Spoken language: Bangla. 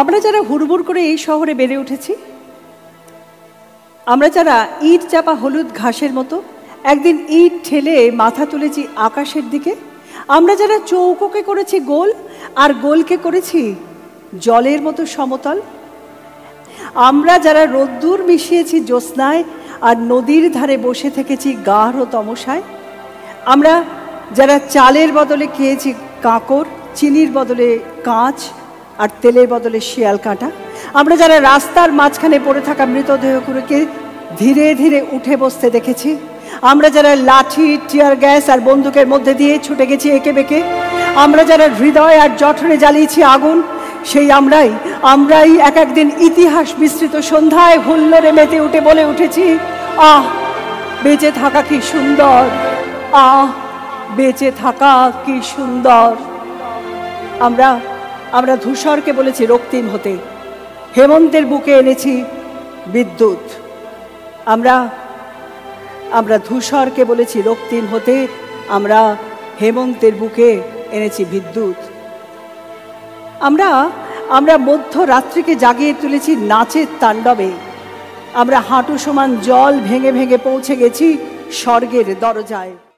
আমরা যারা হুড়মুড় করে এই শহরে বেড়ে উঠেছি, আমরা যারা ইট চাপা হলুদ ঘাসের মতো একদিন ইট ঠেলে মাথা তুলেছি আকাশের দিকে, আমরা যারা চৌকোকে করেছি গোল আর গোলকে করেছি জলের মতো সমতল, আমরা যারা রোদ্দুর মিশিয়েছি জ্যোৎস্নায় আর নদীর ধারে বসে থেকেছি গাঢ় তমসায়, আমরা যারা চালের বদলে খেয়েছি কাঁকর, চিনির বদলে কাঁচ আর তেলের বদলে শিয়াল কাঁটা, আমরা যারা রাস্তার মাঝখানে পড়ে থাকা মৃতদেহগুলোকে ধীরে ধীরে উঠে বসতে দেখেছি, আমরা যারা লাঠি, টিয়ার গ্যাস আর বন্দুকের মধ্যে দিয়ে ছুটে গেছি এঁকে বেঁকে, আমরা যারা হৃদয় আর জঠরে জ্বালিয়েছি আগুন, সেই আমরাই এক একদিন ইতিহাস বিস্তৃত সন্ধ্যায় হুল্লোড়ে মেতে উঠে বলে উঠেছি, আহ বেঁচে থাকা কি সুন্দর, আহ বেঁচে থাকা কি সুন্দর। আমরা ধূসরকে বলেছি রক্তিম হতে, হেমন্তের বুকে এনেছি বিদ্যুৎ। আমরা ধূসরকে বলেছি রক্তিম হতে, আমরা হেমন্তের বুকে এনেছি বিদ্যুৎ। আমরা মধ্যরাত্রিকে জাগিয়ে তুলেছি নাচের তাণ্ডবে, আমরা হাঁটু সমান জল ভেঙে ভেঙে পৌঁছে গেছি স্বর্গের দরজায়।